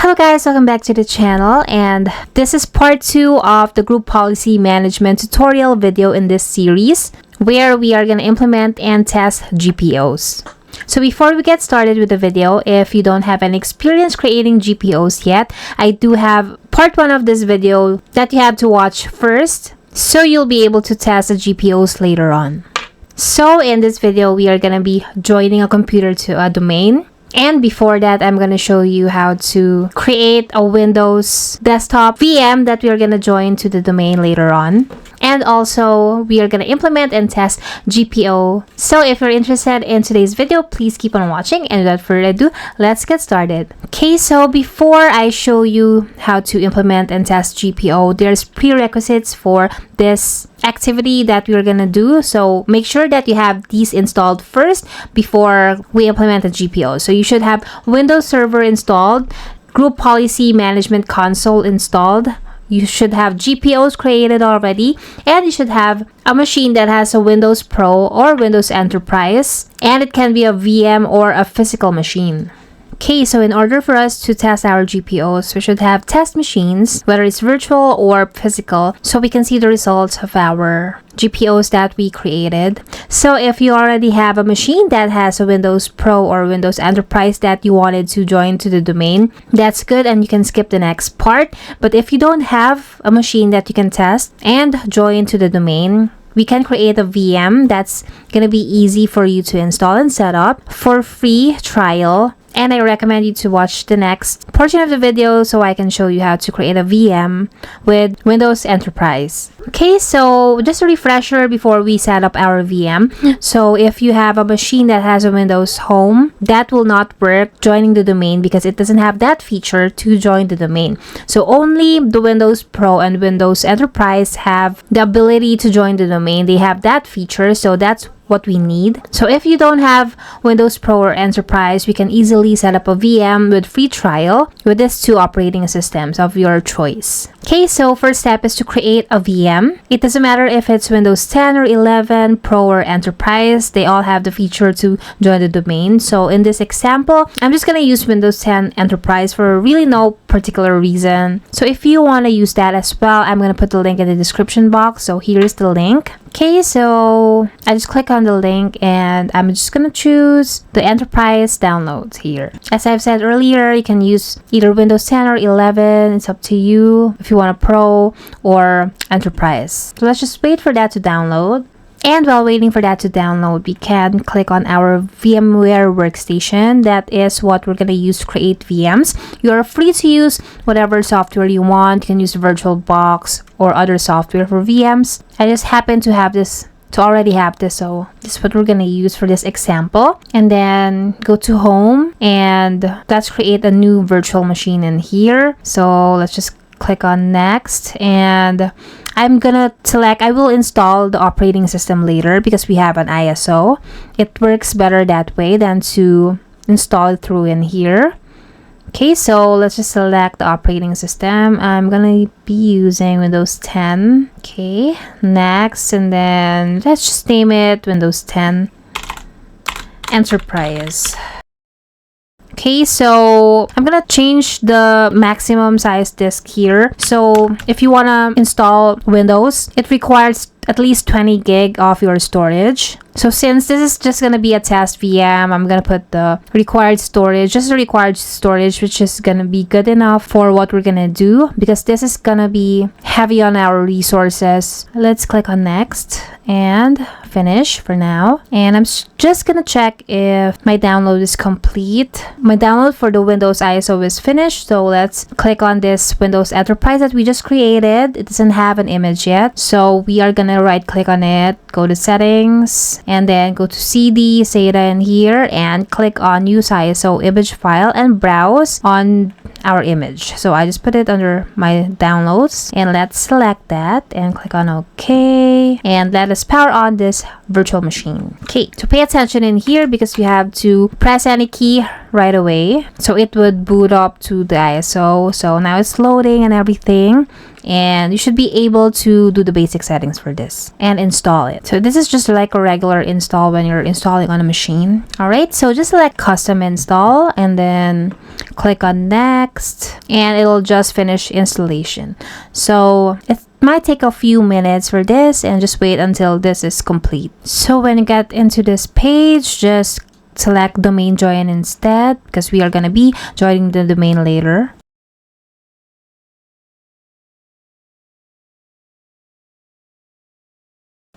Hello guys, welcome back to the channel, and this is part 2 of the group policy management tutorial video in this series where we are going to implement and test GPOs. So before we get started with the video, if you don't have any experience creating GPOs yet, I do have part 1 of this video that you have to watch first so you'll be able to test the GPOs later on. So in this video, we are going to be joining a computer to a domain. And before that, I'm going to show you how to create a Windows desktop VM that we are going to join to the domain later on. And also, we are going to implement and test GPO. So if you're interested in today's video, please keep on watching. And without further ado, let's get started. Okay, so before I show you how to implement and test GPO, there's prerequisites for this activity that we're going to do. So make sure that you have these installed first before we implement the GPO. So you should have Windows Server installed, Group Policy Management Console installed. You should have GPOs created already, and you should have a machine that has a Windows Pro or Windows Enterprise, and it can be a VM or a physical machine. Okay, so in order for us to test our GPOs, we should have test machines, whether it's virtual or physical, so we can see the results of our GPOs that we created. So if you already have a machine that has a Windows Pro or Windows Enterprise that you wanted to join to the domain, that's good and you can skip the next part. But if you don't have a machine that you can test and join to the domain, we can create a VM that's going to be easy for you to install and set up for free trial. And I recommend you to watch the next portion of the video so I can show you how to create a VM with Windows Enterprise. Okay, so just a refresher before we set up our VM. So if you have a machine that has a Windows Home, that will not work joining the domain because it doesn't have that feature to join the domain. So only the Windows Pro and Windows Enterprise have the ability to join the domain. They have that feature, so that's what we need. So if you don't have Windows Pro or Enterprise, we can easily set up a VM with free trial with these two operating systems of your choice. Okay, so first step is to create a VM. It doesn't matter if it's Windows 10 or 11, Pro or Enterprise, they all have the feature to join the domain. So in this example, I'm just going to use Windows 10 Enterprise for really no particular reason. So if you want to use that as well, I'm going to put the link in the description box. So here's the link. Okay, so I just click on the link and I'm just gonna choose the Enterprise downloads here. As I've said earlier, you can use either Windows 10 or 11. It's up to you if you want a Pro or Enterprise. So let's just wait for that to download. And while waiting for that to download, we can click on our VMware workstation. That is what we're going to use to create VMs. You are free to use whatever software you want. You can use VirtualBox or other software for VMs. I just happen to have this, already have this, so this is what we're going to use for this example. And then go to Home and let's create a new virtual machine in here. So let's just click on Next, and I'm gonna select, I will install the operating system later because we have an ISO. It works better that way than to install it through in here. Okay, so let's just select the operating system. I'm gonna be using Windows 10. Okay, next, and then let's just name it Windows 10 Enterprise. Okay, so I'm gonna change the maximum size disk here. So if you wanna install Windows, it requires at least 20 gig of your storage. So since this is just gonna be a test VM, I'm gonna put the required storage, just the required storage, which is gonna be good enough for what we're gonna do because this is gonna be heavy on our resources. Let's click on Next and finish for now. And I'm just gonna check if my download is complete. My download for the Windows ISO is finished. So let's click on this Windows Enterprise that we just created. It doesn't have an image yet. So we are gonna right click on it, go to settings, and then go to CD, SATA in here, and click on use ISO image file and browse on our image. So I just put it under my downloads, and let's select that and click on OK, and let us power on this virtual machine. Okay, so pay attention in here because we have to press any key right away so it would boot up to the ISO. So now it's loading and everything, and you should be able to do the basic settings for this and install it. So this is just like a regular install when you're installing on a machine. All right, so just select custom install and then click on next, and it'll just finish installation. So it might take a few minutes for this, and just wait until this is complete. So when you get into this page, just select domain join instead, because we are going to be joining the domain later.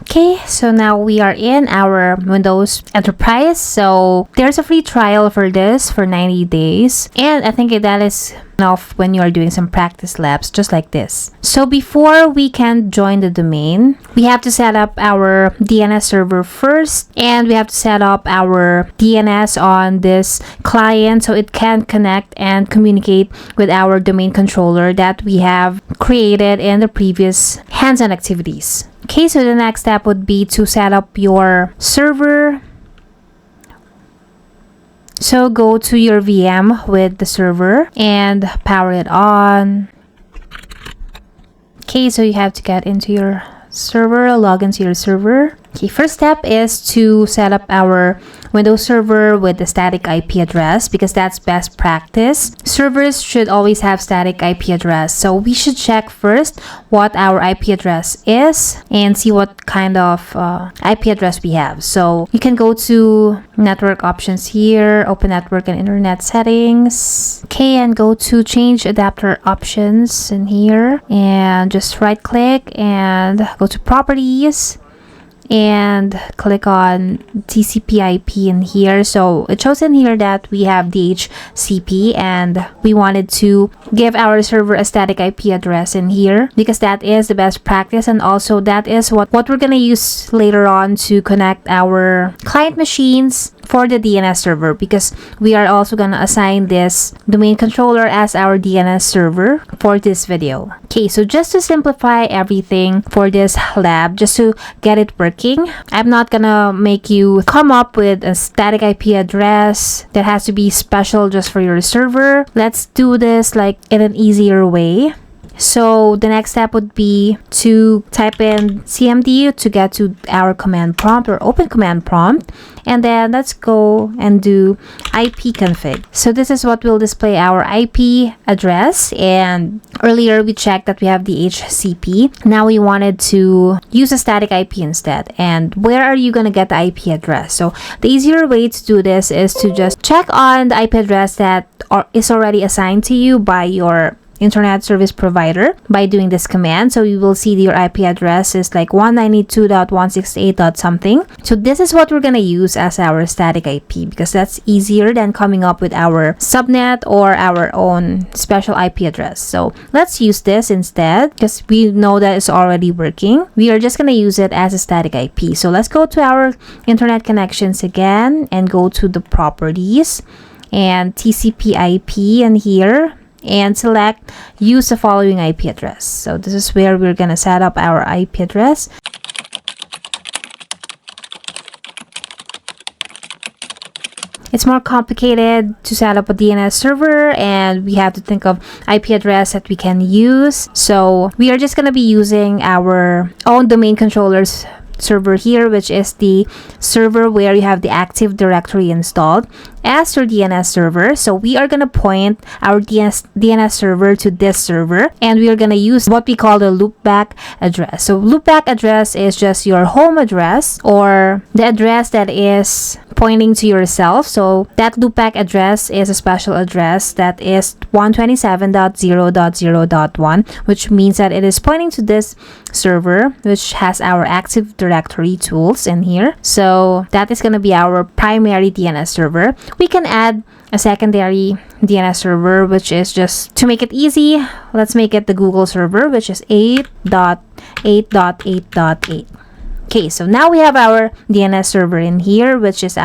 Okay, so now we are in our Windows Enterprise. So there's a free trial for this for 90 days. And I think that is enough when you are doing some practice labs just like this. So before we can join the domain, we have to set up our DNS server first. And we have to set up our DNS on this client so it can connect and communicate with our domain controller that we have created in the previous hands-on activities. Okay, so the next step would be to set up your server. So go to your VM with the server and power it on. Okay, so you have to get into your server, log into your server. Okay, first step is to set up our Windows server with the static IP address, because that's best practice. Servers should always have static IP address. So we should check first what our IP address is and see what kind of IP address we have. So you can go to network options here, open network and internet settings. Okay, and go to change adapter options in here, and just right click and go to properties and click on TCP/IP in here. So it shows in here that we have DHCP, and we wanted to give our server a static IP address in here because that is the best practice, and also that is what we're gonna use later on to connect our client machines for the DNS server, because we are also gonna assign this domain controller as our DNS server for this video. Okay, so just to simplify everything for this lab, just to get it working, I'm not gonna make you come up with a static IP address that has to be special just for your server. Let's do this like in an easier way. So the next step would be to type in CMD to get to our command prompt or open command prompt, and then let's go and do IP config. So this is what will display our IP address, and earlier we checked that we have the DHCP. Now we wanted to use a static IP instead. And where are you gonna get the IP address? So the easier way to do this is to just check on the IP address that is already assigned to you by your internet service provider by doing this command. So you will see your IP address is like 192.168. something. So this is what we're gonna use as our static IP, because that's easier than coming up with our subnet or our own special IP address. So let's use this instead, because we know that it's already working. We are just gonna use it as a static IP. So let's go to our internet connections again and go to the properties and TCP/IP in here, and select use the following IP address. So this is where we're gonna set up our IP address. It's more complicated to set up a DNS server, and we have to think of IP address that we can use. So we are just gonna be using our own domain controllers server here, which is the server where you have the Active Directory installed as your DNS server. So we are going to point our DNS server to this server, and we are going to use what we call the loopback address. So loopback address is just your home address, or the address that is pointing to yourself. So that loopback address is a special address that is 127.0.0.1, which means that it is pointing to this server, which has our Active Directory tools in here. So that is going to be our primary DNS server. We can add a secondary DNS server, which is just to make it easy. Let's make it the Google server, which is 8.8.8.8. Okay, so now we have our DNS server in here, which is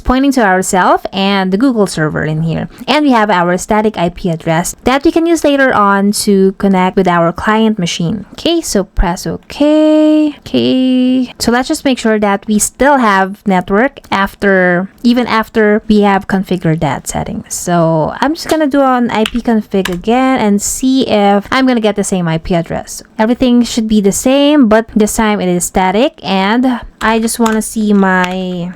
pointing to ourselves, and the Google server in here. And we have our static IP address that we can use later on to connect with our client machine. Okay, so press OK. Okay, so let's just make sure that we still have network even after we have configured that setting. So I'm just gonna do an IP config again and see if I'm gonna get the same IP address. Everything should be the same, but this time it is static, and I just want to see my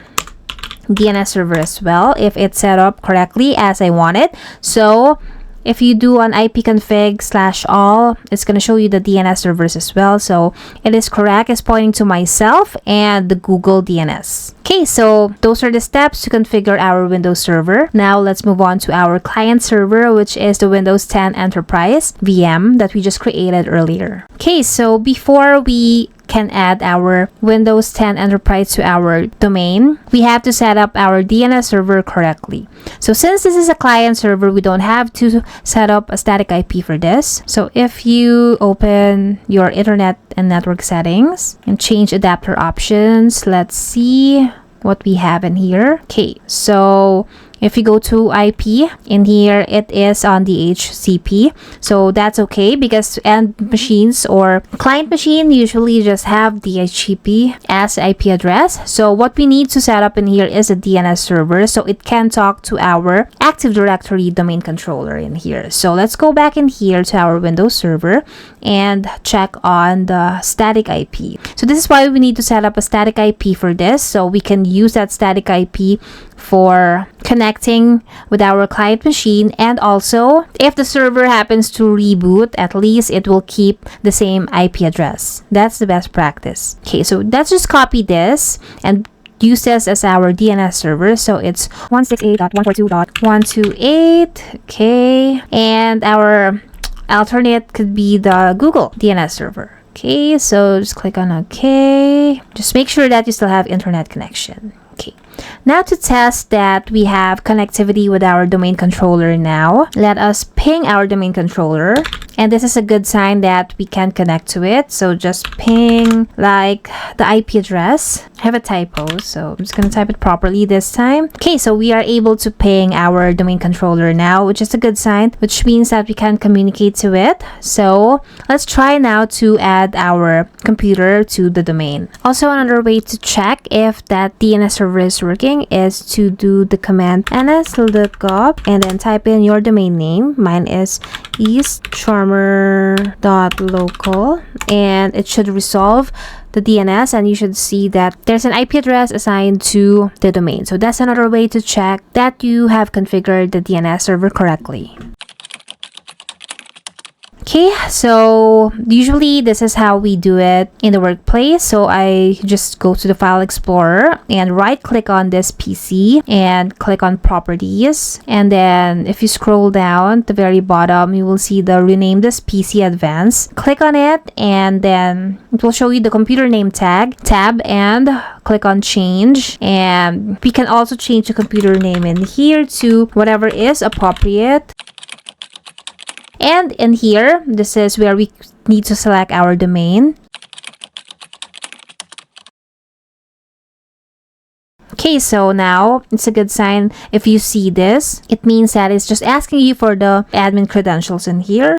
DNS server as well if it's set up correctly as I want it. So if you do an ipconfig/all, it's going to show you the DNS servers as well. So it is correct. It's pointing to myself and the Google DNS. Okay, so those are the steps to configure our Windows server. Now let's move on to our client server, which is the Windows 10 Enterprise VM that we just created earlier. Okay, so before we can add our Windows 10 Enterprise to our domain, we have to set up our DNS server correctly. So since this is a client server, we don't have to set up a static IP for this. So if you open your Internet and Network settings and change adapter options, let's see what we have in here. Okay, so if you go to IP, in here it is on the DHCP. So that's okay because end machines or client machine usually just have DHCP as IP address. So what we need to set up in here is a DNS server so it can talk to our Active Directory domain controller in here. So let's go back in here to our Windows server and check on the static IP. So this is why we need to set up a static IP for this, so we can use that static IP for connecting with our client machine, and also if the server happens to reboot, at least it will keep the same IP address. That's the best practice. Okay, so let's just copy this and use this as our DNS server. So it's 168.142.128. Okay, and our alternate could be the Google DNS server. Okay, so just click on OK. Just make sure that you still have internet connection. Okay, now to test that we have connectivity with our domain controller now, let us ping our domain controller. And this is a good sign that we can connect to it. So just ping like the IP address. I have a typo, so I'm just going to type it properly this time. Okay, so we are able to ping our domain controller now, which is a good sign, which means that we can communicate to it. So let's try now to add our computer to the domain. Also, another way to check if that DNS server is working is to do the command ns-lookup and then type in your domain name. Mine is eastcharmer.local, and it should resolve the DNS, and you should see that there's an IP address assigned to the domain. So that's another way to check that you have configured the DNS server correctly. Okay, so usually this is how we do it in the workplace. So I just go to the File Explorer and right click on this PC and click on Properties. And then if you scroll down at the very bottom, you will see the Rename this PC Advanced. Click on it and then it will show you the computer name tab and click on Change. And we can also change the computer name in here to whatever is appropriate. And in here, this is where we need to select our domain. Okay, so now it's a good sign if you see this. It means that it's just asking you for the admin credentials in here.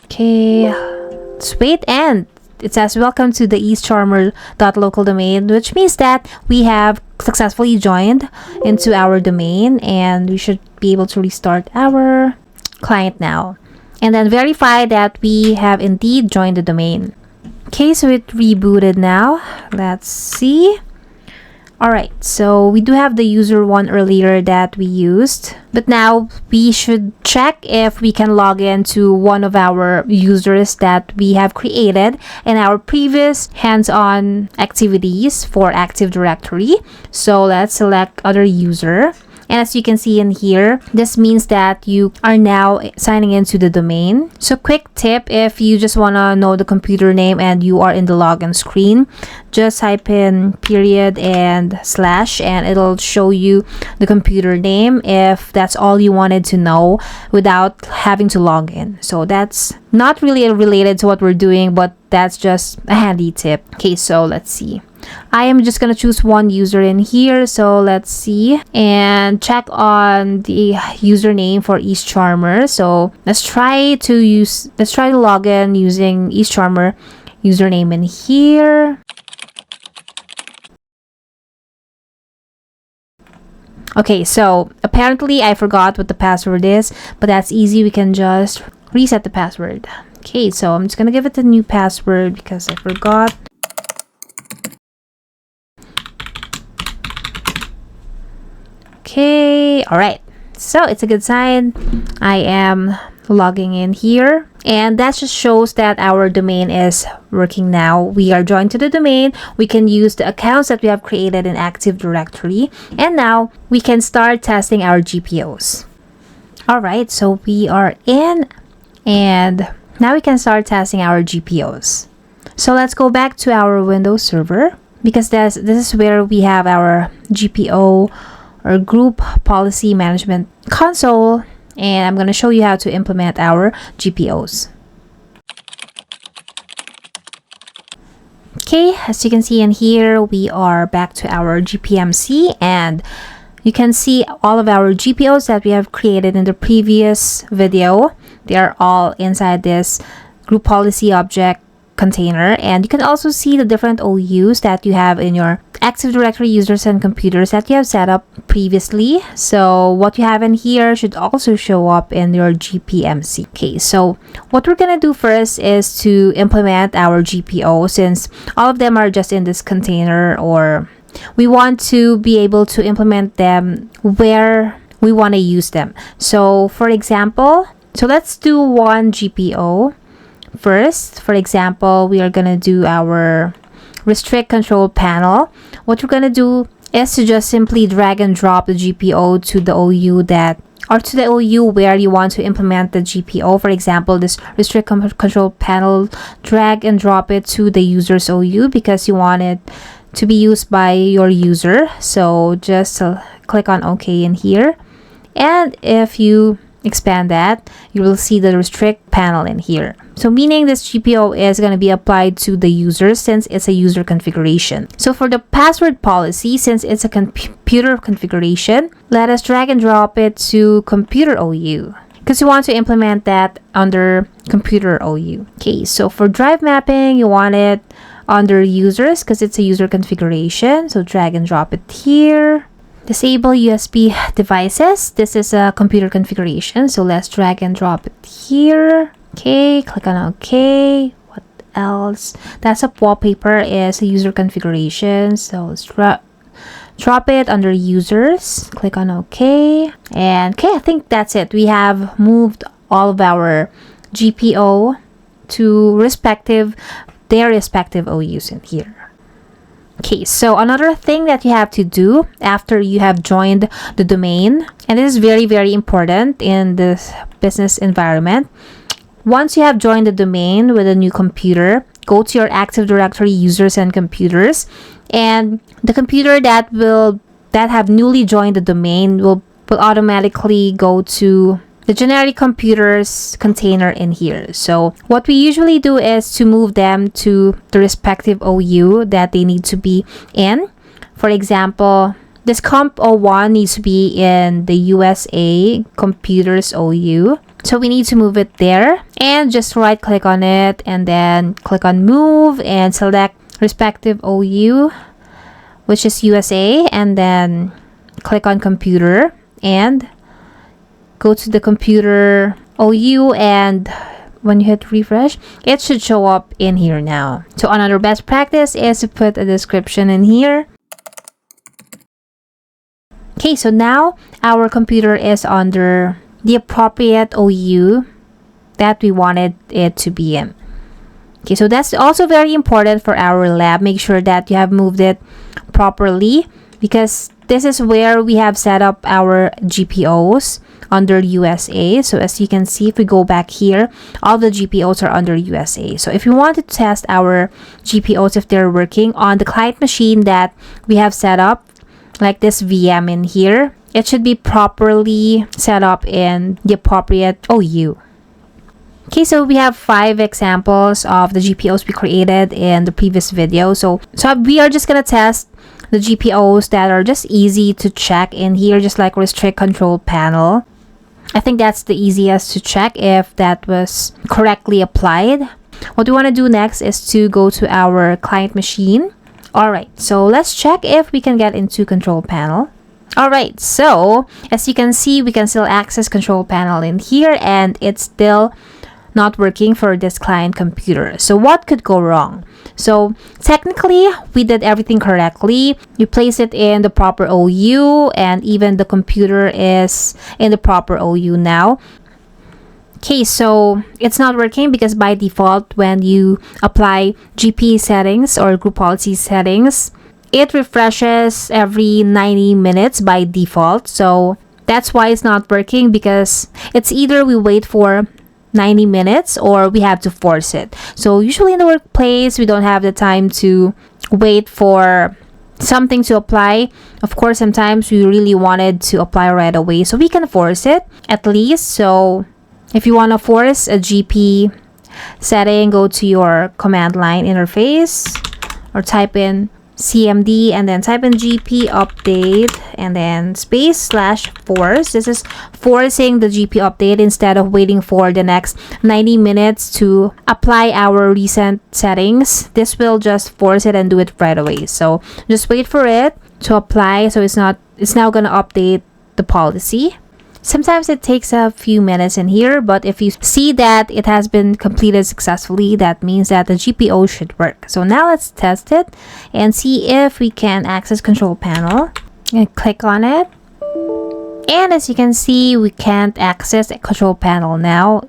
Okay, let's wait, and it says welcome to the eastcharmer.local domain, which means that we have successfully joined into our domain, and we should be able to restart our client now and then verify that we have indeed joined the domain. Okay, so it rebooted now. Let's see. Alright, so we do have the user one earlier that we used, but now we should check if we can log in to one of our users that we have created in our previous hands-on activities for Active Directory. So let's select other user And as you can see in here, this means that you are now signing into the domain. So quick tip, if you just want to know the computer name and you are in the login screen, just type in period and slash and it'll show you the computer name if that's all you wanted to know without having to log in. So that's not really related to what we're doing, but that's just a handy tip. Okay, so let's see. I am just gonna choose one user in here, so let's see and check on the username for each charmer. So let's try to log in using each charmer username in here. Okay, so apparently I forgot what the password is, but that's easy. We can just reset the password. Okay, so I'm just gonna give it a new password because I forgot. Okay, all right, so it's a good sign. I am logging in here, and that just shows that our domain is working now. We are joined to the domain. We can use the accounts that we have created in Active Directory, and now we can start testing our GPOs. All right, so we are in, and now we can start testing our GPOs. So let's go back to our Windows server, because this is where we have our GPO or Group Policy Management console, and I'm going to show you how to implement our GPOs. Okay, as you can see in here, we are back to our GPMC, and you can see all of our GPOs that we have created in the previous video. They are all inside this Group Policy object container, and you can also see the different OUs that you have in your Active Directory users and computers that you have set up previously. So what you have in here should also show up in your GPMC. Okay, so what we're gonna do first is to implement our GPO, since all of them are just in this container, or we want to be able to implement them where we want to use them. So for example, so let's do one GPO first. For example, we are gonna do our restrict control panel. What we're gonna do is to just simply drag and drop the GPO to the OU to the OU where you want to implement the GPO. For example, this restrict control panel, drag and drop it to the user's OU because you want it to be used by your user. So just click on OK in here, and if you expand that, you will see the restrict panel in here. So meaning this GPO is going to be applied to the user since it's a user configuration. So for the password policy, since it's a computer configuration, let us drag and drop it to computer OU because you want to implement that under computer OU. Okay, so for drive mapping, you want it under users because it's a user configuration. So drag and drop it here. Disable USB devices. This is a computer configuration, so let's drag and drop it here. Okay, click on OK. What else? Desktop wallpaper is a user configuration, so let's drop it under users. Click on OK. And okay, I think that's it. We have moved all of our GPO to their respective OUs in here. Okay, so another thing that you have to do after you have joined the domain, and this is very, very important in this business environment. Once you have joined the domain with a new computer, go to your Active Directory users and computers, and the computer that have newly joined the domain will automatically go to the generic computers container in here. So what we usually do is to move them to the respective OU that they need to be in. For example, this comp 01 needs to be in the USA computers OU. So we need to move it there, and just right click on it and then click on move and select respective OU, which is USA, and then click on computer and go to the computer OU, and when you hit refresh, it should show up in here now. So another best practice is to put a description in here. Okay, so now our computer is under the appropriate OU that we wanted it to be in. Okay, so that's also very important for our lab. Make sure that you have moved it properly, because this is where we have set up our GPOs under USA. So as you can see, if we go back here, all the GPOs are under USA. So if you want to test our GPOs if they're working on the client machine that we have set up, like this VM in here, it should be properly set up in the appropriate OU. Okay, so we have 5 examples of the GPOs we created in the previous video. So we are just gonna test the GPOs that are just easy to check in here, just like restrict control panel. I think that's the easiest to check if that was correctly applied. What we want to do next is to go to our client machine. Alright, so let's check if we can get into control panel. Alright, so as you can see, we can still access control panel in here, and it's still not working for this client computer. So what could go wrong? So technically, we did everything correctly. You place it in the proper OU, and even the computer is in the proper OU now. Okay, so it's not working because by default, when you apply GP settings or group policy settings, it refreshes every 90 minutes by default. So that's why it's not working, because it's either we wait for 90 minutes or we have to force it. So usually in the workplace, we don't have the time to wait for something to apply. Of course, sometimes we really wanted to apply right away, so we can force it at least. So if you want to force a GP setting, go to your command line interface or type in CMD and then type in GP update and then space/force. This is forcing the GP update instead of waiting for the next 90 minutes to apply our recent settings. This will just force it and do it right away. So just wait for it to apply. So it's now gonna update the policy. Sometimes it takes a few minutes in here, but if you see that it has been completed successfully, that means that the GPO should work. So now let's test it and see if we can access control panel. And click on it. And as you can see, we can't access the control panel now.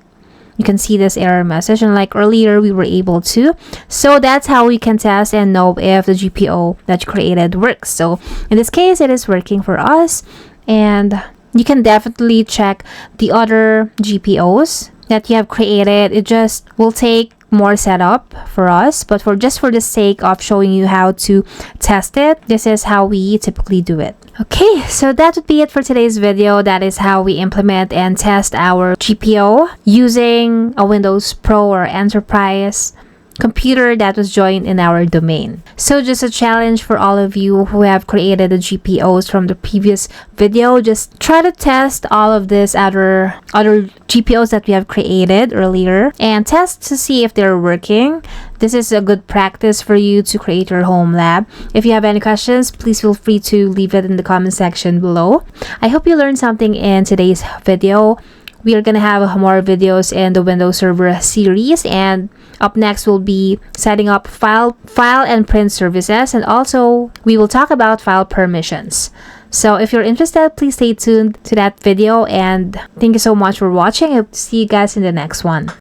You can see this error message, and like earlier, we were able to. So that's how we can test and know if the GPO that you created works. So in this case, it is working for us, and you can definitely check the other GPOs that you have created. It just will take more setup for us, but for the sake of showing you how to test it, this is how we typically do it. Okay, so that would be it for today's video. That is how we implement and test our GPO using a Windows Pro or Enterprise computer that was joined in our domain. So just a challenge for all of you who have created the GPOs from the previous video. Just try to test all of these other GPOs that we have created earlier and test to see if they're working. This is a good practice for you to create your home lab. If you have any questions, please feel free to leave it in the comment section below. I hope you learned something in today's video. We are gonna have more videos in the Windows Server series, and up next will be setting up file and print services, and also we will talk about file permissions. So if you're interested, please stay tuned to that video, and thank you so much for watching. I hope to see you guys in the next one.